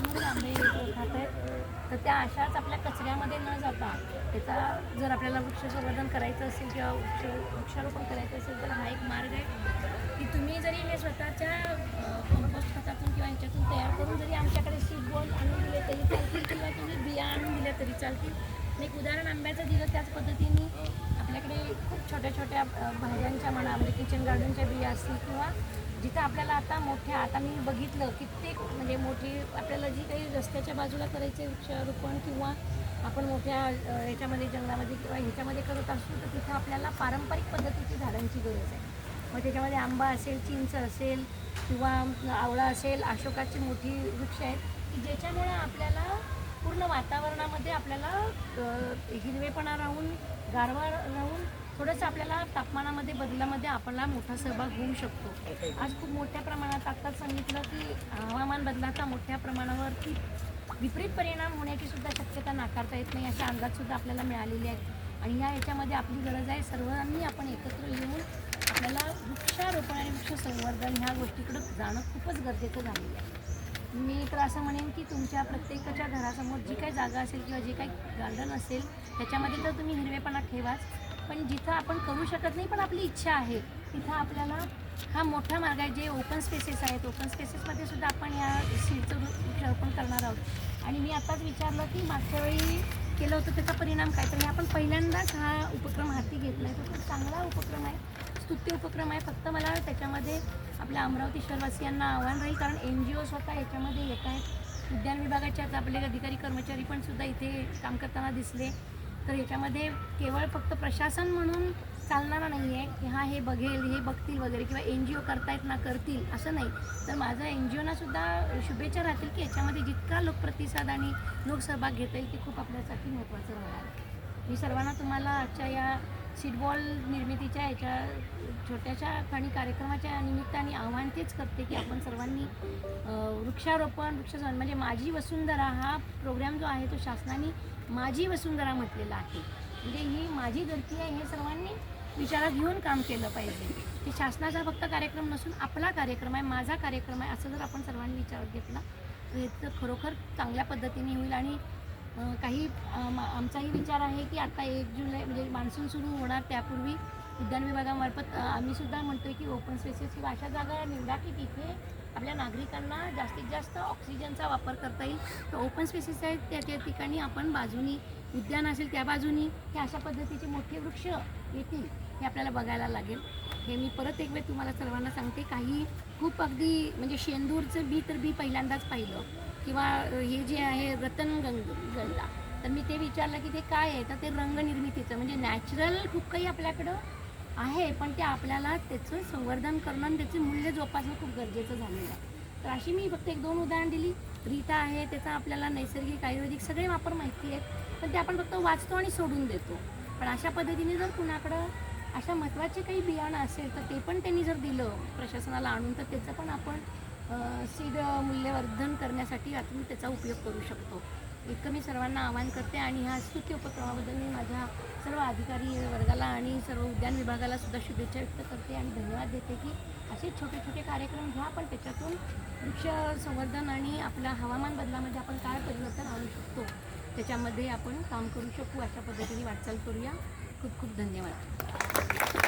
भरपूर आंबे खात आहेत. तर त्या अशाच आपल्या कचऱ्यामध्ये न जाता त्याचा जर आपल्याला वृक्ष संवर्धन करायचं असेल किंवा वृक्षारोपण करायचं असेल तर हा एक मार्ग आहे की तुम्ही जरी हे स्वतःच्या कंपोस्ट खतातून किंवा ह्याच्यातून तयार करून जरी आमच्याकडे सीड बॉल आणून दिले तरी चालतील किंवा तुम्ही बिया आणून दिल्या तरी चालतील. एक उदाहरण आंब्याचं दिलं त्याच पद्धतीने आपल्याकडे खूप छोट्या छोट्या भाज्यांच्या म्हणा म्हणजे किचन गार्डनच्या बिया असतील किंवा जिथं आपल्याला आता मोठ्या आता मी बघितलं कित्येक म्हणजे मोठी आपल्याला जी काही रस्त्याच्या बाजूला करायचे वृक्षारोपण किंवा आपण मोठ्या ह्याच्यामध्ये जंगलामध्ये किंवा ह्याच्यामध्ये करत असतो तर तिथं आपल्याला पारंपरिक पद्धतीची झाडांची गरज आहे. मग त्याच्यामध्ये आंबा असेल, चिंच असेल किंवा आवळा असेल, अशोकाची मोठी वृक्ष आहेत की ज्याच्यामुळं आपल्याला पूर्ण वातावरणामध्ये आपल्याला हिरवेपणा राहून गारवा राहून थोडंसं आपल्याला तापमानामध्ये बदलामध्ये आपला मोठा सहभाग होऊ शकतो. आज खूप मोठ्या प्रमाणात आत्ताच सांगितलं की हवामान बदलाचा मोठ्या प्रमाणावरती विपरीत परिणाम होण्याची सुद्धा शक्यता नाकारता येत नाही अशा अंदाजसुद्धा आपल्याला मिळालेले आहेत. आणि ह्याच्यामध्ये आपली गरज आहे सर्वांनी आपण एकत्र येऊन आपल्याला वृक्षारोपण आणि वृक्ष संवर्धन ह्या गोष्टीकडं जाणं खूपच गरजेचं झालेलं आहे. मी तर असं म्हणेन की तुमच्या प्रत्येकाच्या घरासमोर जी काही जागा असेल किंवा जे काही गार्डन असेल त्याच्यामध्ये तर तुम्ही हिरवेपणा ठेवाच, पण जिथं आपण करू शकत नाही पण आपली इच्छा आहे तिथं आपल्याला हा मोठा मार्ग आहे. जे ओपन स्पेसेस आहेत ओपन स्पेसेसमध्ये सुद्धा आपण या सीडचं वृक्षारोपण करणार आहोत. आणि मी आताच विचारलं की मागच्या वेळी केलं होतं त्याचा परिणाम काय, तर आपण पहिल्यांदाच हा उपक्रम हाती घेतला आहे. तो खूप चांगला उपक्रम आहे, स्तुत्य उपक्रम आहे. फक्त मला त्याच्यामध्ये आपल्या अमरावती शहरवासियांना आव्हान राहील कारण NGO स्वतः याच्यामध्ये येत आहेत. उद्यान विभागाच्याच आपले अधिकारी कर्मचारी पण सुद्धा इथे काम करताना दिसले. तर याच्यामध्ये केवळ फक्त प्रशासन म्हणून चालणारा नाही आहे की हा हे बघेल हे बघतील वगैरे किंवा NGO करतायत ना करतील असं नाही. तर माझं NGOना सुद्धा शुभेच्छा राहतील की याच्यामध्ये जितका लोकप्रतिसाद आणि लोकसहभाग घेता येईल ते खूप आपल्यासाठी महत्त्वाचं राहणार आहे. मी सर्वांना तुम्हाला आजच्या या सीडबॉल निर्मितीच्या याच्या छोट्याशा आणि कार्यक्रमाच्या निमित्ताने आव्हान तेच करते की आपण सर्वांनी वृक्षारोपण वृक्षसंवर्धन म्हणजे माझी वसुंधरा हा प्रोग्राम जो आहे तो शासनाने माझी वसुंधरा म्हटलेला आहे. म्हणजे ही माझी धरती आहे हे सर्वांनी विचारात घेऊन काम केलं पाहिजे. की शासनाचा फक्त कार्यक्रम नसून आपला कार्यक्रम आहे, माझा कार्यक्रम आहे असं जर आपण सर्वांनी विचारात घेतला तर याचं खरोखर चांगल्या पद्धतीने होईल. आणि काही आमचाही विचार आहे की आता 1 जुलै म्हणजे मान्सून सुरू होणार त्यापूर्वी उद्यान विभागामार्फत आम्ही सुद्धा म्हणतोय की ओपन स्पेसेस किंवा अशा जागा निवडा की तिथे आपल्या नागरिकांना जास्तीत जास्त ऑक्सिजनचा वापर करता येईल. तर ओपन स्पेसेस आहेत त्या ठिकाणी आपण बाजूनी उद्यान असेल त्या बाजूनी हे अशा पद्धतीचे मोठे वृक्ष येतील हे आपल्याला बघायला लागेल. हे मी परत एक वेळ तुम्हाला सर्वांना सांगते. काही खूप अगदी म्हणजे शेंदूरचं बी तर बी पहिल्यांदाच पाहिलं किंवा हे जे आहे रतनगंगा तर मी ते विचारलं की ते काय आहे, तर ते रंगनिर्मितीचं म्हणजे नॅचरल खूप काही आपल्याकडं आहे पण ते आपल्याला त्याचं संवर्धन करणं आणि त्याचे मूल्य जोपासणं खूप गरजेचं झालेलं आहे. तर अशी मी फक्त 1-2 उदाहरण दिली. रीता आहे त्याचा आपल्याला नैसर्गिक आयुर्वेदिक सगळे वापर माहिती आहेत पण ते आपण फक्त वाचतो आणि सोडून देतो. पण अशा पद्धतीने जर कुणाकडं अशा महत्त्वाचे काही बियाणं असेल तर ते पण त्यांनी जर दिलं प्रशासनाला आणून तर त्याचं पण आपण सीड मूल्यवर्धन करण्यासाठी यातून त्याचा उपयोग करू शकतो. इतकं मी सर्वांना आवाहन करते. आणि ह्या स्तुत्य उपक्रमाबद्दल मी माझ्या सर्व अधिकारी वर्गाला आणि सर्व उद्यान विभागाला सुद्धा शुभेच्छा व्यक्त करते आणि धन्यवाद देते की असे छोटे छोटे कार्यक्रम घ्या पण त्याच्यातून वृक्ष संवर्धन आणि आपल्या हवामान बदलामध्ये आपण काय परिवर्तन आणू शकतो त्याच्यामध्ये आपण काम करू शकू अशा पद्धतीने वाटचाल करूया. खूप खूप धन्यवाद.